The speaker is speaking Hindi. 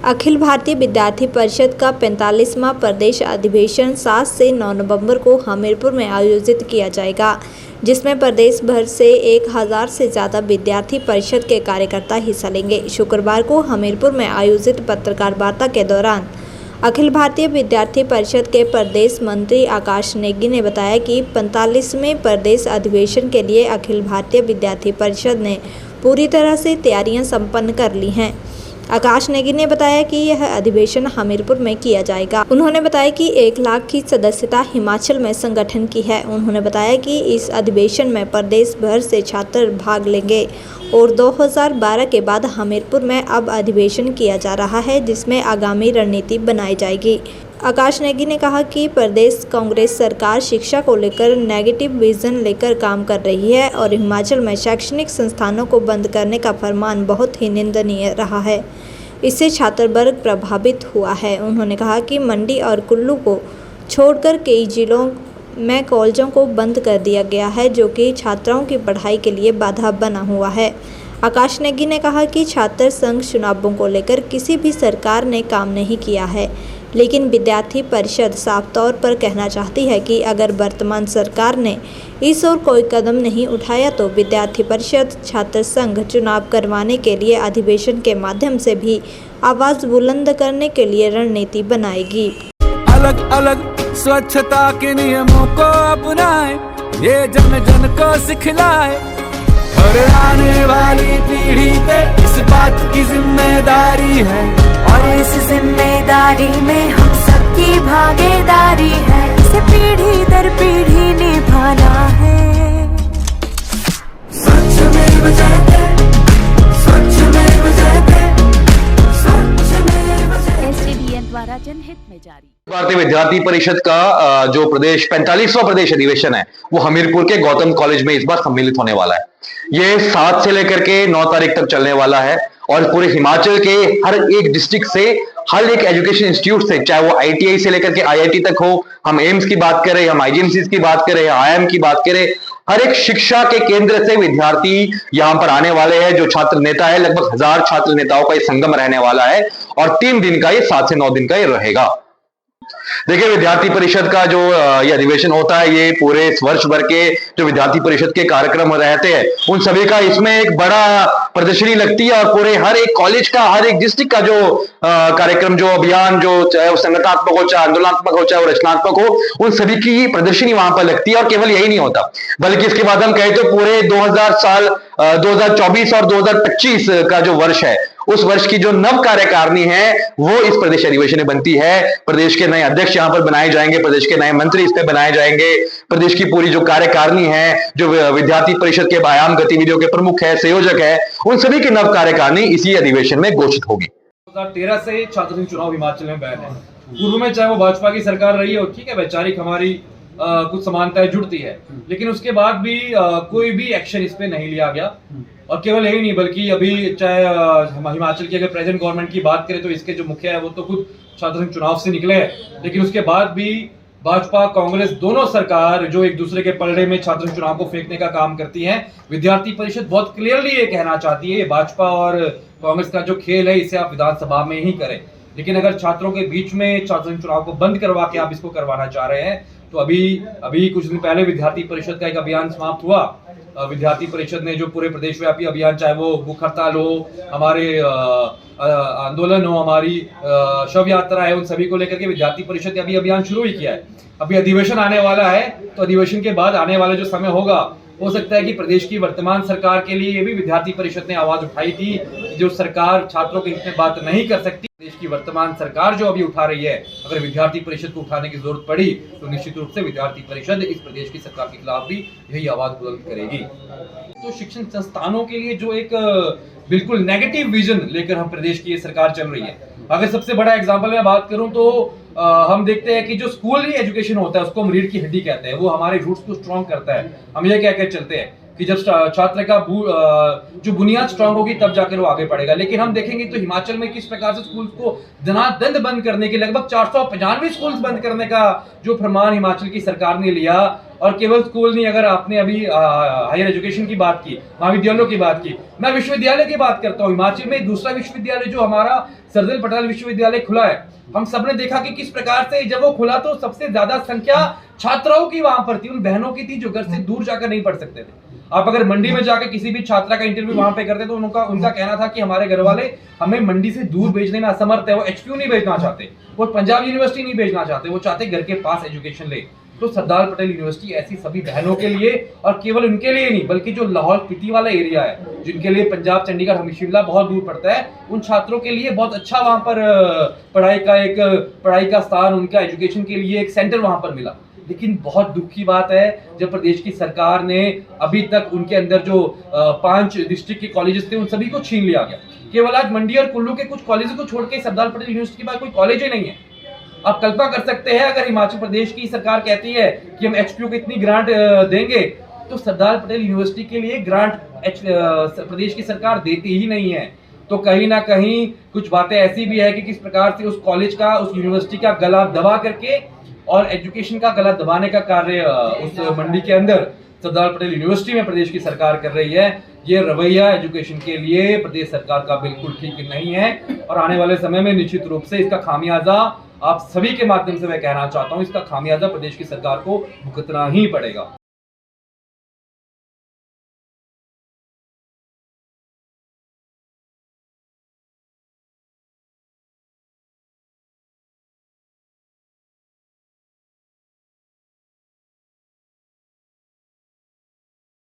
अखिल भारतीय विद्यार्थी परिषद का 45वां प्रदेश अधिवेशन 7 से 9 नवंबर को हमीरपुर में आयोजित किया जाएगा, जिसमें प्रदेश भर से 1000 से ज़्यादा विद्यार्थी परिषद के कार्यकर्ता हिस्सा लेंगे। शुक्रवार को हमीरपुर में आयोजित पत्रकार वार्ता के दौरान अखिल भारतीय विद्यार्थी परिषद के प्रदेश मंत्री आकाश नेगी ने बताया कि 45वें प्रदेश अधिवेशन के लिए अखिल भारतीय विद्यार्थी परिषद ने पूरी तरह से तैयारियां संपन्न कर ली हैं। आकाश नेगी ने बताया कि यह अधिवेशन हमीरपुर में किया जाएगा। उन्होंने बताया कि 1 लाख की सदस्यता हिमाचल में संगठन की है। उन्होंने बताया कि इस अधिवेशन में प्रदेश भर से छात्र भाग लेंगे और 2012 के बाद हमीरपुर में अब अधिवेशन किया जा रहा है, जिसमें आगामी रणनीति बनाई जाएगी। आकाश नेगी ने कहा कि प्रदेश कांग्रेस सरकार शिक्षा को लेकर नेगेटिव विजन लेकर काम कर रही है और हिमाचल में शैक्षणिक संस्थानों को बंद करने का फरमान बहुत ही निंदनीय रहा है। इससे छात्र वर्ग प्रभावित हुआ है। उन्होंने कहा कि मंडी और कुल्लू को छोड़कर कई जिलों में कॉलेजों को बंद कर दिया गया है, जो कि छात्राओं की पढ़ाई के लिए बाधा बना हुआ है। आकाश नेगी ने कहा कि छात्र संघ चुनावों को लेकर किसी भी सरकार ने काम नहीं किया है, लेकिन विद्यार्थी परिषद साफ तौर पर कहना चाहती है कि अगर वर्तमान सरकार ने इस ओर कोई कदम नहीं उठाया तो विद्यार्थी परिषद छात्र संघ चुनाव करवाने के लिए अधिवेशन के माध्यम से भी आवाज़ बुलंद करने के लिए रणनीति बनाएगी। अलग अलग स्वच्छता के नियमों को अपनाए, ये जन जन को सिखलाए और आने वाली पीढ़ी पे इस बात की जिम्मेदारी है और इस जिम्मेदारी में हम सबकी भागीदारी है। इसे पीढ़ी दर पीढ़ी निभाना है। स्वच्छमेव जयते, स्वच्छमेव जयते, स्वच्छमेव जयते। एसडीएन द्वारा जनहित में जारी। भारतीय विद्यार्थी परिषद का जो प्रदेश 45वां प्रदेश अधिवेशन है वो हमीरपुर के गौतम कॉलेज में इस बार सम्मिलित होने वाला है। ये 7 से लेकर के 9 तारीख तक चलने वाला है और पूरे हिमाचल के हर एक डिस्ट्रिक्ट से, हर एक एजुकेशन इंस्टीट्यूट से, चाहे वो आईटीआई से लेकर के आईआईटी तक हो, हम एम्स की बात करें, हम आईजीएमसी की बात करें, आईआईएम की बात करें, हर एक शिक्षा के केंद्र से विद्यार्थी यहां पर आने वाले हैं। जो छात्र नेता है, लगभग 1000 छात्र नेताओं का ये संगम रहने वाला है और 3 दिन का, ये 7 से 9 दिन का ये रहेगा। देखिए, विद्यार्थी परिषद का जो ये अधिवेशन होता है, ये पूरे वर्ष भर के जो विद्यार्थी परिषद के कार्यक्रम रहते हैं उन सभी का इसमें एक बड़ा प्रदर्शनी लगती है और पूरे हर एक कॉलेज का, हर एक डिस्ट्रिक्ट का जो कार्यक्रम, जो अभियान, जो चाहे वो संगठनात्मक हो, चाहे आंदोलनात्मक हो, चाहे वो रचनात्मक हो, उन सभी की प्रदर्शनी वहां पर लगती है। और केवल यही नहीं होता, बल्कि इसके बाद हम कहें तो पूरे 2024 और 2025 का जो वर्ष है, उस वर्ष की जो नव कार्यकारिणी है वो इस प्रदेश अधिवेशन में बनती है। प्रदेश के नए अध्यक्ष यहां पर बनाए जाएंगे, प्रदेश के नए मंत्री इस पे बनाए जाएंगे, प्रदेश की पूरी जो कार्यकारिणी है, जो विद्यार्थी परिषद के व्यायाम गतिविधियों के प्रमुख है, संयोजक है, उन सभी की नव कार्यकारिणी इसी अधिवेशन में घोषित होगी। 2013 से छात्र संघ चुनाव हिमाचल में बैन है। पूर्व में चाहे वो भाजपा की सरकार रही हो, ठीक है, वैचारिक हमारी कुछ समानताएं जुड़ती है, लेकिन उसके बाद भी कोई भी एक्शन इस पे नहीं लिया गया। और केवल यही नहीं, बल्कि अभी चाहे हिमाचल की अगर प्रेजेंट गवर्नमेंट की बात करें तो इसके जो मुखिया है वो तो खुद छात्र संघ चुनाव से निकले हैं, लेकिन उसके बाद भी भाजपा कांग्रेस दोनों सरकार जो एक दूसरे के पलड़े में छात्र संघ चुनाव को फेंकने का काम करती है। विद्यार्थी परिषद बहुत क्लियरली ये कहना चाहती है, भाजपा और कांग्रेस का जो खेल है इसे आप विधानसभा में ही करें, लेकिन अगर छात्रों के बीच में छात्र संघ चुनाव को बंद करवा के आप इसको करवाना चाह रहे हैं तो अभी कुछ दिन पहले विद्यार्थी परिषद का एक अभियान समाप्त हुआ। विद्यार्थी परिषद ने जो पूरे प्रदेश व्यापी अभियान, चाहे वो भूख हड़ताल हो, हमारे आंदोलन हो, हमारी शव यात्रा है, उन सभी को लेकर के विद्यार्थी परिषद ने अभी अभियान शुरू ही किया है। अभी अधिवेशन आने वाला है, तो अधिवेशन के बाद आने वाला जो समय होगा, हो सकता है कि प्रदेश की वर्तमान सरकार के लिए ये भी विद्यार्थी परिषद ने आवाज उठाई थी, जो सरकार छात्रों के हित में बात नहीं कर सकती। देश की वर्तमान सरकार जो अभी उठा रही है, अगर विद्यार्थी परिषद को उठाने की जरूरत पड़ी तो निश्चित रूप से विद्यार्थी परिषद इस प्रदेश की सरकार के खिलाफ भी यही आवाज बुलंद करेगी। तो शिक्षण संस्थानों के लिए जो एक बिल्कुल नेगेटिव विजन लेकर हम प्रदेश की ये सरकार चल रही है। अगर सबसे बड़ा एग्जाम्पल मैं बात करूं तो हम देखते हैं कि जो स्कूली एजुकेशन होता है उसको हम रीढ़ की हड्डी कहते हैं, वो हमारे रूट्स को स्ट्रॉन्ग करता है। हम ये कह कर चलते हैं कि जब छात्र का जो बुनियाद स्ट्रांग होगी तब जाकर वो आगे बढ़ेगा। लेकिन हम देखेंगे तो हिमाचल में किस प्रकार से स्कूल को धनाधन बंद करने के, लगभग 495 स्कूल बंद करने का जो फरमान हिमाचल की सरकार ने लिया, और केवल स्कूल नहीं, अगर आपने अभी हायर एजुकेशन की बात की, महाविद्यालयों की बात की, मैं विश्वविद्यालय की बात करता हूँ। हिमाचल में दूसरा विश्वविद्यालय जो हमारा सरदार पटेल विश्वविद्यालय खुला है, हम सबने देखा कि किस प्रकार से जब वो खुला तो सबसे ज्यादा संख्या छात्राओं की वहां पर थी, उन बहनों की थी जो घर से दूर जाकर नहीं पढ़ सकते थे। आप अगर मंडी में जाकर किसी भी छात्रा का इंटरव्यू वहां पे करते तो उनका कहना था कि हमारे घर वाले हमें मंडी से दूर भेजने में असमर्थ है। वो एचपीयू नहीं भेजना चाहते, वो पंजाब यूनिवर्सिटी नहीं भेजना चाहते, वो चाहते घर के पास एजुकेशन ले। तो सरदार पटेल यूनिवर्सिटी ऐसी सभी बहनों के लिए, और केवल उनके लिए नहीं बल्कि जो लाहौल स्पीति वाला एरिया है, जिनके लिए पंजाब, चंडीगढ़, शिमला बहुत दूर पड़ता है, उन छात्रों के लिए बहुत अच्छा वहां पर पढ़ाई का स्थान, उनका एजुकेशन के लिए एक सेंटर वहां पर मिला। लेकिन बहुत दुख की बात है जब प्रदेश की सरकार ने अभी तक उनके अंदर जो 5 डिस्ट्रिक्ट के कॉलेजेस थे उन सभी को छीन लिया गया। केवल आज मंडी और कुल्लू के कुछ कॉलेजों को छोड़ के सरदार पटेल यूनिवर्सिटी के बाद कोई कॉलेज ही नहीं है। आप कल्पना कर सकते हैं, अगर हिमाचल प्रदेश की सरकार कहती है कि हम एचपीयू को इतनी ग्रांट देंगे, तो सरदार पटेल यूनिवर्सिटी के लिए ग्रांट प्रदेश की सरकार देती ही नहीं है। तो कहीं ना कहीं कुछ बातें ऐसी भी है कि किस प्रकार से उस कॉलेज का, उस यूनिवर्सिटी का गला दबा करके और एजुकेशन का गला दबाने का कार्य उस मंडी के अंदर सरदार पटेल यूनिवर्सिटी में प्रदेश की सरकार कर रही है। ये रवैया एजुकेशन के लिए प्रदेश सरकार का बिल्कुल ठीक नहीं है, और आने वाले समय में निश्चित रूप से इसका खामियाजा आप सभी के माध्यम से मैं कहना चाहता हूं, इसका खामियाजा प्रदेश की सरकार को भुगतना ही पड़ेगा।